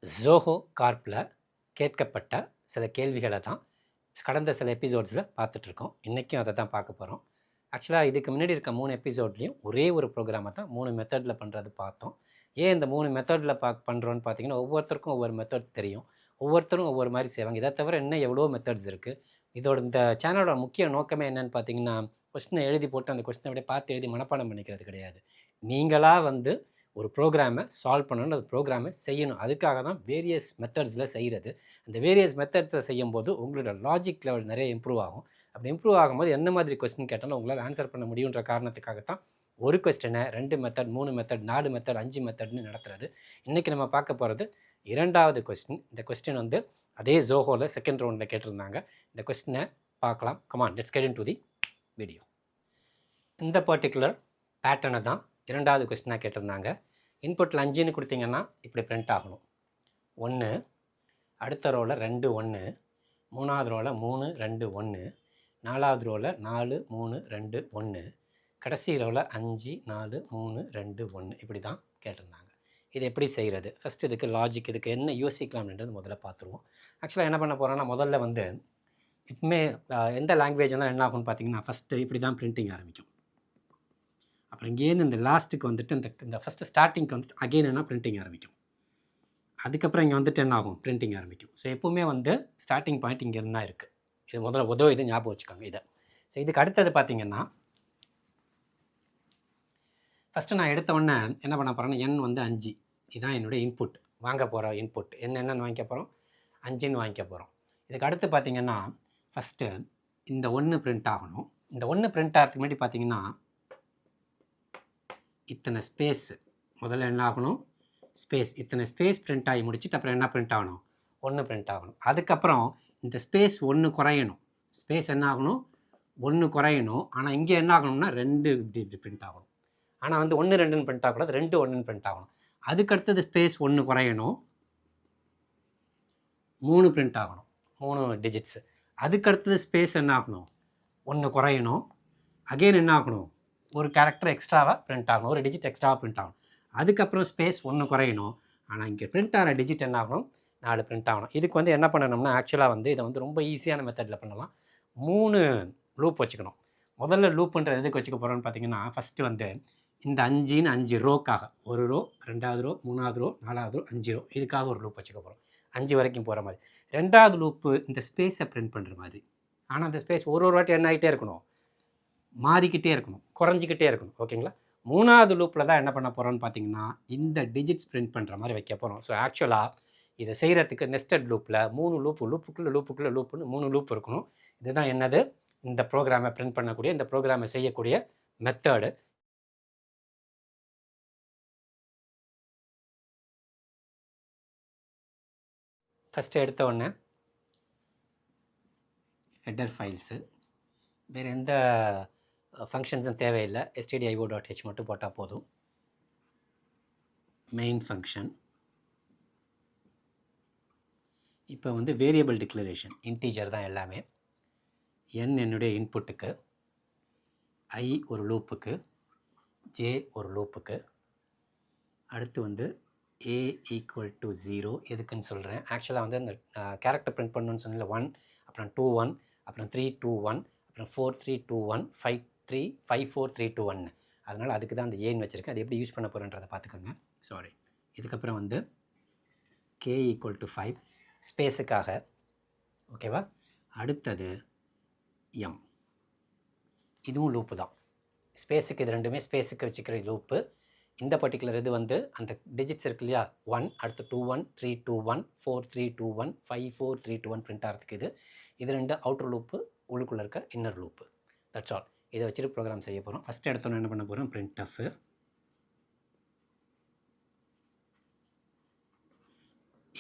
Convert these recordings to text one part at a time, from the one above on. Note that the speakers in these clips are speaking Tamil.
ஜோஹோ கார்ப்பில் கேட்கப்பட்ட சில கேள்விகளை தான் கடந்த சில எபிசோட்ஸில் பார்த்துட்ருக்கோம். இன்றைக்கும் அதை தான் பார்க்க போகிறோம். ஆக்சுவலாக இதுக்கு முன்னாடி இருக்க 3 எபிசோட்லேயும் ஒரே ஒரு ப்ரோக்ராமை தான் 3 மெத்தடில் பண்ணுறது பார்த்தோம். ஏன் இந்த 3 மெத்தடில் பண்ணுறோன்னு பார்த்தீங்கன்னா, ஒவ்வொருத்தருக்கும் ஒவ்வொரு மெத்தட்ஸ் தெரியும், ஒவ்வொருத்தரும் ஒவ்வொரு மாதிரி செய்வாங்க. இதை தவிர இன்னும் எவ்வளோ மெத்தட்ஸ் இருக்குது. இந்த சேனலோட முக்கிய நோக்கமே என்னென்னு பார்த்தீங்கன்னா, கொஸ்டினை எழுதி போட்டு அந்த கொஸ்டினை அப்படியே பார்த்து எழுதி மனப்பாடம் பண்ணிக்கிறது கிடையாது. நீங்களாக ஒரு ப்ரோக்ராமை சால்வ் பண்ணணும், அந்த ப்ரோக்ராமை செய்யணும். அதுக்காக தான் வேரியஸ் மெத்தட்ஸில் செய்கிறது. அந்த வேரியஸ் மெத்தட்ஸில் செய்யும்போது உங்களோட லாஜிக் லெவல் நிறைய இம்ப்ரூவ் ஆகும். அப்படி இம்ப்ரூவ் ஆகும்போது என்ன மாதிரி கொஸ்டின் கேட்டாலும் உங்களால் ஆன்சர் பண்ண முடியுன்ற காரணத்துக்காகத்தான் ஒரு கொஸ்டினை 2 மெத்தட், 3 மெத்தட், 4 மெத்தட், 5 மெத்தட்னு நடத்துறது. இன்றைக்கி நம்ம பார்க்க போகிறது 2வது கொஸ்டின். இந்த கொஸ்டின் அதே ஜோஹோவில் செகண்ட் ரவுண்டில் கேட்டிருந்தாங்க. இந்த கொஸ்டினை பார்க்கலாம். Come on, let's get into the video. இந்த பர்டிகுலர் பேட்டர்னை தான் 2வது கொஸ்டினாக கேட்டிருந்தாங்க. இன்புட்டில் 5ன்னு கொடுத்தீங்கன்னா இப்படி பிரிண்ட் ஆகணும். 1, அடுத்த ரோவில் 2 1, 3வது ரோவில் 3 2 1, 4வது ரோவில் 4 3 2 1, கடைசி ரோவில் 5 4 3 2 1. இப்படி தான் கேட்டிருந்தாங்க. இது எப்படி செய்கிறது? ஃபஸ்ட்டு இதுக்கு லாஜிக், இதுக்கு என்ன யோசிக்கலாம் அப்படின்றது முதல்ல பார்த்துருவோம். ஆக்சுவலாக என்ன பண்ண போகிறோன்னா, முதல்ல இப்போமே எந்த லாங்குவேஜ் தான் என்ன ஆகும்னு பார்த்தீங்கன்னா, ஃபஸ்ட்டு இப்படி தான் பிரிண்டிங் ஆரம்பிக்கும். அப்புறம் இங்கேருந்து இந்த லாஸ்ட்டுக்கு இந்த ஃபஸ்ட்டு ஸ்டார்டிங்க்கு அகெயின் என்ன பிரிண்டிங் ஆரம்பிக்கும். அதுக்கப்புறம் இங்கே என்ன ஆகும், பிரிண்டிங் ஆரம்பிக்கும். ஸோ எப்போவுமே ஸ்டார்டிங் பாயிண்ட் இங்கே இருந்தால் இருக்குது. இது முதல்ல இது ஞாபகம் வச்சுக்கோங்க இதை. ஸோ இதுக்கு அடுத்தது பார்த்தீங்கன்னா, ஃபஸ்ட்டு நான் எடுத்த உடனே என்ன பண்ண போகிறேன்னா, n 5. இதுதான் என்னுடைய இன்புட், வாங்க போகிற இன்புட். என்னென்னு வாங்கிக்க போகிறோம், 5ன்னு வாங்கிக்க போகிறோம். இதுக்கு அடுத்து பார்த்தீங்கன்னா, ஃபஸ்ட்டு இந்த 1 பிரிண்ட் ஆகணும். இந்த 1 பிரிண்ட் ஆகிறதுக்கு முன்னாடி பார்த்தீங்கன்னா, இத்தனை ஸ்பேஸ் முதல்ல என்ன ஆகணும், இத்தனை ஸ்பேஸ் பிரிண்ட் ஆகி முடிச்சுட்டு அப்புறம் என்ன பிரிண்ட் ஆகணும், 1 பிரிண்ட் ஆகணும். அதுக்கப்புறம் இந்த ஸ்பேஸ் 1 குறையணும். ஸ்பேஸ் என்ன ஆகணும், 1 குறையணும். ஆனால் இங்கே என்ன ஆகணும்னா 2 பிரிண்ட் ஆகணும். ஆனால் 1 2ன்னு பிரிண்ட் ஆகக்கூடாது, 2 1ன்னு பிரிண்ட் ஆகணும். அதுக்கடுத்தது ஸ்பேஸ் 1 குறையணும், 3 பிரிண்ட் ஆகணும், 3 டிஜிட்ஸு. அதுக்கடுத்தது ஸ்பேஸ் என்ன ஆகணும், 1 குறையணும், அகெயின் என்ன ஆகணும், ஒரு கேரக்டர் எக்ஸ்ட்ராவாக பிரிண்ட் ஆகணும், ஒரு டிஜிட் எக்ஸ்ட்ராவாக பிரிண்ட் ஆகணும். அதுக்கப்புறம் ஸ்பேஸ் 1 குறையணும். ஆனால் இங்கே பிரிண்ட் ஆகிற டிஜிட் என்ன ஆகணும், 4 பிரிண்ட் ஆகணும். இதுக்கு என்ன பண்ணணும்னா, ஆக்சுவலாக இதை ரொம்ப ஈஸியான மெத்தடில் பண்ணலாம். 3 லூப் வச்சுக்கணும். முதல்ல லூப்புன்றது எதுக்கு வச்சுக்க போகிறோன்னு பார்த்தீங்கன்னா, ஃபஸ்ட்டு இந்த 5ன்னு 5 ரோக்காக, ஒரு ரோ, 2வது ரோ, 3வது ரோ, 4வது ரோ, 5 ரோ, இதுக்காக ஒரு லூப் வச்சுக்க போகிறோம். 5 வரைக்கும் போகிற மாதிரி. 2வது லூப்பு இந்த ஸ்பேஸை பிரிண்ட் பண்ணுற மாதிரி. ஆனால் அந்த ஸ்பேஸ் ஒரு வாட்டி என்ன ஆகிட்டே இருக்கணும், மாறிக்கிட்டே இருக்கணும், குறைஞ்சிக்கிட்டே இருக்கணும். ஓகேங்களா? 3வது லூப்பில் தான் என்ன பண்ண போகிறோம்னு பார்த்தீங்கன்னா, இந்த டிஜிட்ஸ் பிரிண்ட் பண்ணுற மாதிரி வைக்க போகிறோம். ஸோ ஆக்சுவலாக இதை செய்கிறதுக்கு நெஸ்டட் லூப்பில் 3 லூப்புக்குள்ளே 3 லூப் இருக்கணும். இதுதான் என்னது, இந்த ப்ரோக்ராமை பிரிண்ட் பண்ணக்கூடிய, இந்த ப்ரோக்ராமை செய்யக்கூடிய மெத்தடு. ஃபஸ்ட்டு எடுத்த உடனே ஹெட்டர் ஃபைல்ஸு, வேறு எந்த ஃபங்க்ஷன்ஸும் தேவையில்லை, stdio.h மட்டும் போட்டால் போதும். Main function. இப்போ வேரியபிள் டிக்ளரேஷன், இன்டீஜர் தான் எல்லாமே. n என்னுடைய இன்புட்டுக்கு, i ஒரு லூப்புக்கு, j ஒரு லூப்புக்கு, அடுத்து a = 0. எதுக்குன்னு சொல்கிறேன். ஆக்சுவலாக அந்த கேரக்டர் பிரிண்ட் பண்ணணுன்னு சொன்னல, 1, அப்புறம் 2 1, அப்புறம் 3 2 1, அப்புறம் 4 3 2 1, 5 3 5 4 3 2 1. அதனால் அதுக்கு தான் அந்த ஏன்னு வச்சுருக்கேன். அது எப்படி யூஸ் பண்ண போகிறேன்றதை பார்த்துக்கோங்க. சாரி. இதுக்கப்புறம் k = 5 ஸ்பேஸுக்காக. ஓகேவா? அடுத்தது m. இதுவும் லூப்பு தான். ஸ்பேஸுக்கு இது ரெண்டுமே ஸ்பேஸுக்கு வச்சுக்கிற லூப்பு. இந்த பர்டிகுலர் இது அந்த டிஜிட்ஸ் இருக்கு இல்லையா, 1, அடுத்து 2 1 3 2 1 4 3 2 1 5 4 3 2 1 பிரிண்ட் ஆகிறதுக்கு இது 2 அவுட்டர் லூப்பு, உள்ளுக்குள்ளே இருக்க இன்னர் லூப்பு. That's all. இதை வச்சுட்டு ப்ரோக்ராம் செய்ய போகிறோம். ஃபஸ்ட்டு எடுத்தோன்னு என்ன பண்ண போகிறோம், printf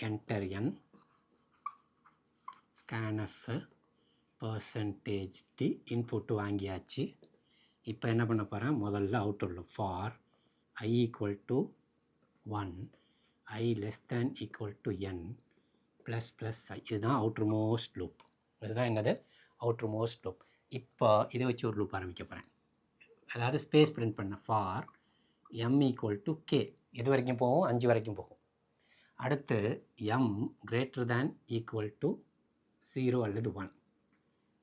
enter n scanf %t input வாங்கியாச்சு. இப்போ என்ன பண்ண போகிறேன், முதல்ல outer loop for i = 1, i <= n ++ i. இதுதான் அவுட்டர் மோஸ்ட் லூப். இதுதான் என்னது, அவுட்டர் மோஸ்ட் லூப். இப்போ இதை வச்சு ஒரு லூப் ஆரம்பிக்க போகிறேன். அதாவது ஸ்பேஸ் பிரிண்ட் பண்ண ஃபார் m = k. எது வரைக்கும் போகும், 5 வரைக்கும் போகும். அடுத்து m greater than equal to 0 அல்லது 1.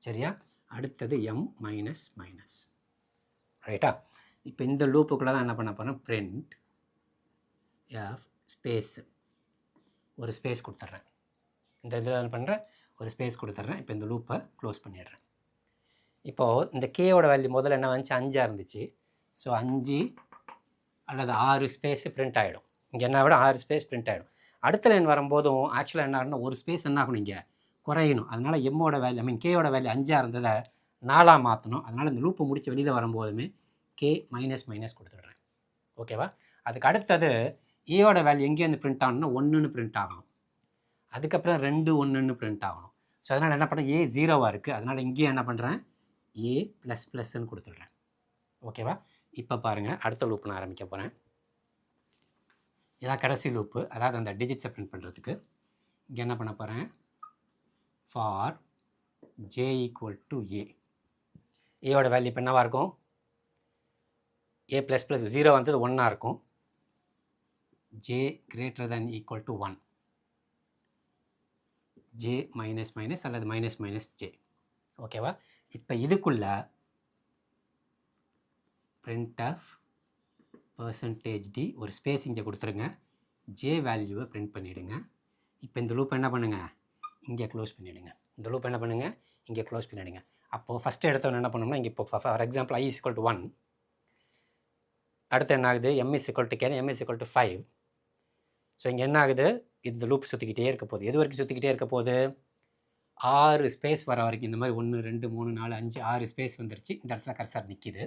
சரியா? அடுத்தது m மைனஸ் மைனஸ். ரைட்டா? இப்போ இந்த லூப்புக்குள்ளே தான் என்ன பண்ண போகிறேன், பிரிண்ட் f ஸ்பேஸ், ஒரு ஸ்பேஸ் கொடுத்துட்றேன். இந்த இதில் என்ன பண்ணுறேன், ஒரு ஸ்பேஸ் கொடுத்துட்றேன். இப்போ இந்த லூப்பை க்ளோஸ் பண்ணிடுறேன். இப்போது இந்த கேயோட வேல்யூ முதல்ல என்ன வந்துச்சு, 5 இருந்துச்சு. ஸோ 5 அல்லது 6 ஸ்பேஸ் பிரிண்ட் ஆகிடும். இங்கே என்ன விட 6 ஸ்பேஸ் பிரிண்ட் ஆகிடும். அடுத்த லைன் வரும்போதும் ஆக்சுவலாக என்ன ஆகணும், ஒரு ஸ்பேஸ் என்ன ஆகணும், இங்கே குறையணும். அதனால் எம்மோட வேல்யூ கேயோட வேல்யூ 5 இருந்ததை 4 மாற்றணும். அதனால் இந்த லூப்பை முடித்து வெளியில் வரும்போதுமே கே மைனஸ் மைனஸ் கொடுத்துட்றேன். ஓகேவா? அதுக்கு அடுத்தது ஏயோட வேல்யூ எங்கேருந்து பிரிண்ட் ஆகணும்னா 1ன்னு பிரிண்ட் ஆகணும். அதுக்கப்புறம் 2 1ன்னு பிரிண்ட் ஆகணும். ஸோ அதனால் என்ன பண்ணுறேன், ஏ 0வாக இருக்குது. அதனால் இங்கேயே என்ன பண்ணுறேன், ஏ ப்ளஸ் ப்ளஸ்ன்னு கொடுத்துட்றேன். ஓகேவா? இப்போ பாருங்கள், அடுத்த லூப் நான் ஆரம்பிக்க போகிறேன். இதான் கடைசி லூப்பு, அதாவது அந்த டிஜிட்ஸை பிரிண்ட் பண்ணுறதுக்கு. இங்கே என்ன பண்ண போகிறேன், for J equal to A. ஏயோட வேல்யூ இப்போ என்னவாக இருக்கும், ஏ ப்ளஸ் ப்ளஸ் 0 வந்தது 1ஆக இருக்கும். J greater than equal to 1, J minus minus அல்லது மைனஸ் மைனஸ் ஜே. ஓகேவா? இப்போ இதுக்குள்ள பிரிண்ட் ஆஃப் பர்சன்டேஜ் டி, ஒரு ஸ்பேஸ் இங்கே கொடுத்துருங்க, ஜே வேல்யூவை பிரிண்ட் பண்ணிவிடுங்க. இப்போ இந்த லூப் என்ன பண்ணுங்கள், இங்கே க்ளோஸ் பண்ணிவிடுங்க. இந்த லூப் என்ன பண்ணுங்கள், இங்கே க்ளோஸ் பண்ணிவிடுங்க. அப்போது ஃபஸ்ட்டு எடுத்தவொன்னு என்ன பண்ணோம்னா, இங்கே இப்போ ஃபார் எக்ஸாம்பிள் i = 1, அடுத்து என்ன ஆகுது, m = k, m = 5. ஸோ இங்கே என்ன ஆகுது, இந்த லூப் சுற்றிக்கிட்டே இருக்க போகுது. எது வரைக்கும் சுற்றிக்கிட்டே இருக்க போகுது, 6 ஸ்பேஸ் வர வரைக்கும். இந்த மாதிரி 1 2 3 4 5 6 ஸ்பேஸ் வந்துருச்சு. இந்த இடத்துல கர்சர் நிற்கிது.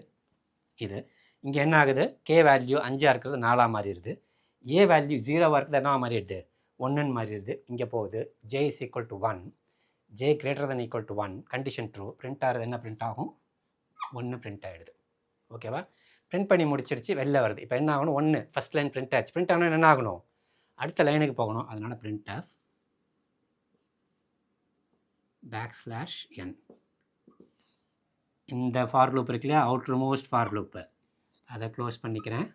இது இங்கே என்ன ஆகுது, கே வேல்யூ 5ஆக இருக்கிறது 4ஆக மாறிடுது. ஏ வேல்யூ 0வாக இருக்கிறது என்னவா மாறிடுது, 1ன்னு மாறிடுது. இங்கே போகுது J = 1, J greater then equal to 1, condition true. Print ஆகிறது என்ன பிரிண்ட் ஆகும், 1 பிரிண்ட் ஆகிடுது. ஓகேவா? பிரிண்ட் பண்ணி முடிச்சிருச்சு, வெளில வருது. இப்போ என்ன ஆகணும், 1 ஃபஸ்ட் லைன் பிரிண்ட் ஆச்சு. பிரிண்ட் ஆனால் என்ன ஆகணும், அடுத்த லைனுக்கு போகணும். அதனால் பிரிண்ட் ஆஃப் \n. இந்த ஃபார் லூப் இருக்கு இல்லையா, அவுட்ரு மோஸ்ட் ஃபார் லூப்பு, அதை க்ளோஸ் பண்ணிக்கிறேன்.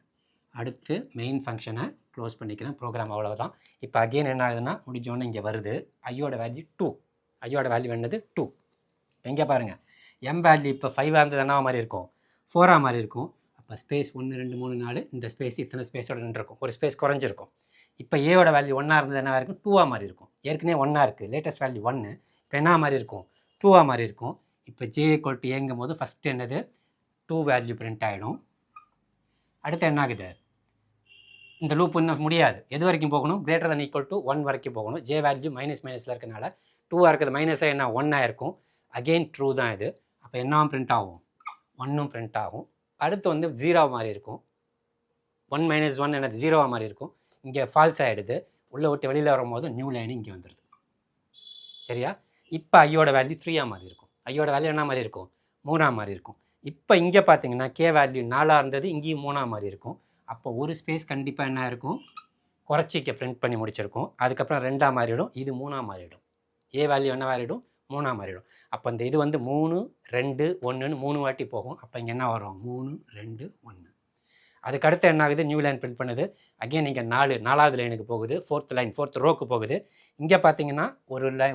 அடுத்து மெயின் ஃபங்க்ஷனை க்ளோஸ் பண்ணிக்கிறேன். ப்ரோக்ராம் அவ்வளோதான். இப்போ அகெயின் என்ன ஆகுதுன்னா, முடிஞ்சோன்னே இங்கே வருது ஐயோட வேல்யூ 2. ஐயோட வேல்யூ என்னது 2. இப்போ இங்கே பாருங்கள், எம் வேல்யூ இப்போ 5ஆக இருந்தது என்ன மாதிரி இருக்கும், 4ஆக மாதிரி இருக்கும். அப்போ ஸ்பேஸ் 1 2 3 4, இந்த ஸ்பேஸ் இத்தனை ஸ்பேஸோட நின்றுருக்கும், ஒரு ஸ்பேஸ் குறைஞ்சிருக்கும். இப்போ ஏயோட வேல்யூ 1ஆக இருந்தது என்ன இருக்கும், 2ஆக மாதிரி இருக்கும். ஏற்கனவே 1ஆக இருக்குது, லேட்டஸ்ட் வேல்யூ 1, இப்போ என்ன மாதிரி இருக்கும், 2ஆக மாதிரி இருக்கும். இப்போ ஜே = ஏங்கும் போது ஃபஸ்ட்டு என்னது 2 வேல்யூ பிரிண்ட் ஆகிடும். அடுத்து என்ன ஆகுது, இந்த லூப் இன்னும் முடியாது. எது வரைக்கும் போகணும், கிரேட்டர் தென் ஈக்குவல் டு 1 வரைக்கும் போகணும். ஜே வேல்யூ மைனஸ் மைனஸில் இருக்கனால 2ஆக இருக்குது, மைனஸாக என்ன 1ஆக இருக்கும். அகெயின் ட்ரூ தான் இது. அப்போ என்னவும் பிரிண்ட் ஆகும், 1ம் பிரிண்ட் ஆகும். அடுத்து வந்து 0 மாதிரி இருக்கும். 1 - 1 என்னது 0 மாதிரி இருக்கும். இங்கே ஃபால்ஸ் ஆகிடுது. உள்ளே விட்டு வெளியில் வரும்போது நியூ லைன் இங்கே வந்துடுது. சரியா? இப்போ ஐயோட வேல்யூ 3ஆக மாதிரி இருக்கும். ஐயோட வேல்யூ என்ன மாதிரி இருக்கும், 3ஆக மாதிரி இருக்கும். இப்போ இங்கே பார்த்தீங்கன்னா கே வேல்யூ 4ஆக இருந்தது, இங்கேயும் 3ஆக மாதிரி இருக்கும். அப்போ ஒரு ஸ்பேஸ் கண்டிப்பாக என்ன இருக்கும், குறைச்சிக்க பிரிண்ட் பண்ணி முடிச்சிருக்கும். அதுக்கப்புறம் 2ஆக மாறிடும், இது 3ஆக மாறிடும். ஏ வேல்யூ என்ன மாறிடும், 3ஆக மாறிடும். அப்போ இந்த இது வந்து 3 2 1ன்னு 3 வாட்டி போகும். அப்போ இங்கே என்ன வரும், 3 2 1. அதுக்கடுத்து என்ன ஆகுது, நியூ லைன் பிரிண்ட் பண்ணுது. அகெயின் இங்கே 4வது லைனுக்கு போகுது, 4th ரோக்கு போகுது. இங்கே பார்த்தீங்கன்னா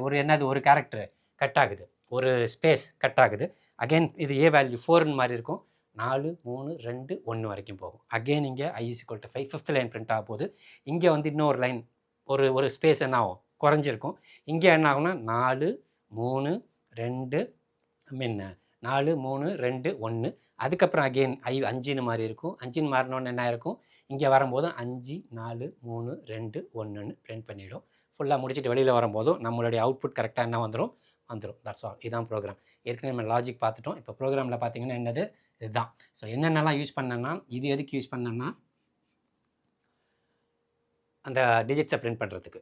ஒரு என்னது, ஒரு கேரக்டர் கட் ஆகுது, ஒரு ஸ்பேஸ் கட் ஆகுது. அகெயின் இது ஏ வேல்யூ 4ன்னு மாதிரி இருக்கும். 4 3 2 1 வரைக்கும் போகும். அகெயின் இங்கே i = 5, 5th லைன் பிரிண்ட் ஆக போகுது. இங்கே வந்து இன்னொரு லைன், ஒரு ஸ்பேஸ் என்ன ஆகும், குறைஞ்சிருக்கும். இங்கே என்ன ஆகும்னா 4 3 2 4 3 2 1. அதுக்கப்புறம் அகெயின் 5ன்னு மாதிரி இருக்கும். 5ன்னு மாறினோன்னு என்ன இருக்கும், இங்கே வரும்போது 5 4 3 2 1ன்னு பிரிண்ட் பண்ணிவிடும். ஃபுல்லாக முடிச்சுட்டு வெளியில் வரும்போதும் நம்மளுடைய அவுட்புட் கரெக்டாக என்ன வந்துடும். That's all. இதுதான் ப்ரோக்ராம். ஏற்கனவே நம்ம லாஜிக் பார்த்துட்டோம். இப்போ ப்ரோக்ராமில் பார்த்தீங்கன்னா என்னது, இதுதான். ஸோ என்னென்னலாம் யூஸ் பண்ணேன்னா, இது எதுக்கு யூஸ் பண்ணேன்னா, அந்த டிஜிட்ஸை பிரிண்ட் பண்ணுறதுக்கு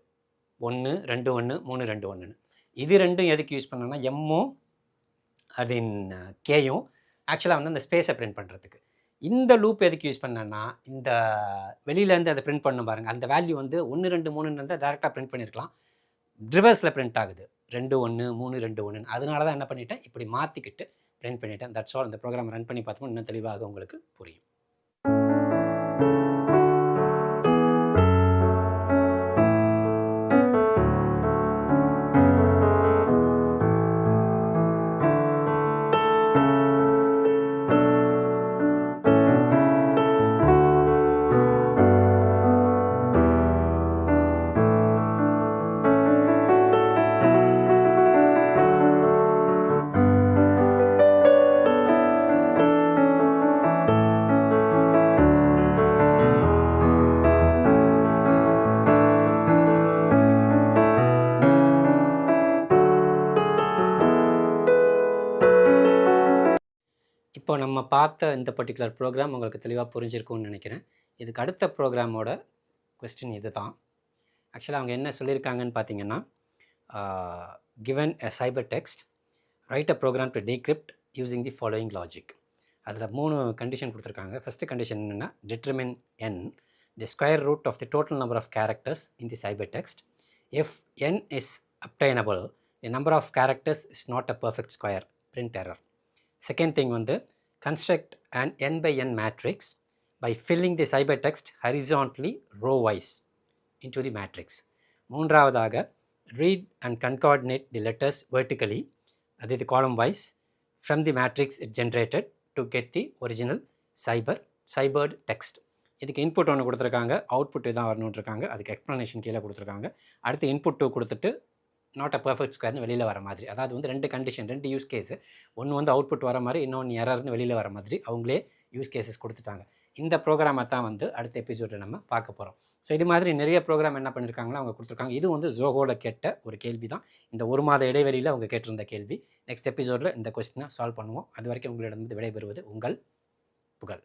1 2 1 3 2 1ன்னு. இது ரெண்டும் எதுக்கு யூஸ் பண்ணேன்னா, எம்மும் அதன் கேயும் ஆக்சுவலாக வந்து அந்த ஸ்பேஸை பிரிண்ட் பண்ணுறதுக்கு. இந்த லூப் எதுக்கு யூஸ் பண்ணேன்னா, இந்த வெளியிலேருந்து அதை பிரிண்ட் பண்ண பாருங்கள், அந்த வேல்யூ வந்து 1 2 3ன்னு இருந்தால் டேரெக்டாக பிரிண்ட் பண்ணியிருக்கலாம். ரிவர்ஸில் பிரிண்ட் ஆகுது, 2 1 3 2 1. அதனால தான் என்ன பண்ணிட்டேன், இப்படி மாற்றிக்கிட்டு பிரிண்ட் பண்ணிட்டேன். That's all. இந்த ப்ரோக்ராம் ரன் பண்ணி பார்த்தோம்னா இன்னும் தெளிவாக உங்களுக்கு புரியும். இப்போ நம்ம பார்த்த இந்த பர்டிகுலர் ப்ரோக்ராம் உங்களுக்கு தெளிவாக புரிஞ்சிருக்கும்னு நினைக்கிறேன். இதுக்கு அடுத்த ப்ரோக்ராமோட கொஸ்டின் இது தான். ஆக்சுவலாக அவங்க என்ன சொல்லியிருக்காங்கன்னு பார்த்தீங்கன்னா, given a cipher text, write a program to decrypt using the following logic. அதில் 3 கண்டிஷன் கொடுத்துருக்காங்க. ஃபஸ்ட்டு கண்டிஷன் என்னென்னா, determine N the square root of the total number of characters in the cipher text. If N is obtainable, the number of characters is not a perfect square, print error. Second thing வந்து, construct an n by n matrix by filling the cybertext horizontally row wise into the matrix. மூன்றாவதாக, read and concatenate the letters vertically, that is the column wise, from the matrix it generated to get the original cybered text. இதுக்கு இன்புட் ஒன்று கொடுத்துருக்காங்க, அவுட்புட் தான் வரணும்னு இருக்காங்க. அதுக்கு எக்ஸ்ப்ளனேஷன் கீழே கொடுத்துருக்காங்க. அடுத்து இன்புட் 2 கொடுத்துட்டு நாட் அ பர்ஃபெக்ட் ஸ்கொயர்னு வெளியில் வர மாதிரி, அதாவது வந்து 2 கண்டிஷன், 2 யூஸ் கேஸு, ஒன்று வந்து அவுட்புட் வர மாதிரி, இன்னொன்று எரர்னு வெளியில் வர மாதிரி அவங்களே யூஸ் கேஸஸ் கொடுத்துட்டாங்க. இந்த ப்ரோக்ராமை தான் வந்து அடுத்த எபிசோடில் நம்ம பார்க்க போகிறோம். ஸோ இது மாதிரி நிறைய ப்ரோக்ராம் என்ன பண்ணியிருக்காங்களோ அவங்க கொடுத்துருக்காங்க. இது வந்து ஜோஹோவில் கேட்ட ஒரு கேள்வி தான். இந்த 1 மாத இடைவெளியில் அவங்க கேட்டிருந்த கேள்வி. நெக்ஸ்ட் எபிசோடில் இந்த கொஸ்டினை சால்வ் பண்ணுவோம். அது வரைக்கும் உங்களிடம் விடைபெறுவது உங்கள் புகழ்.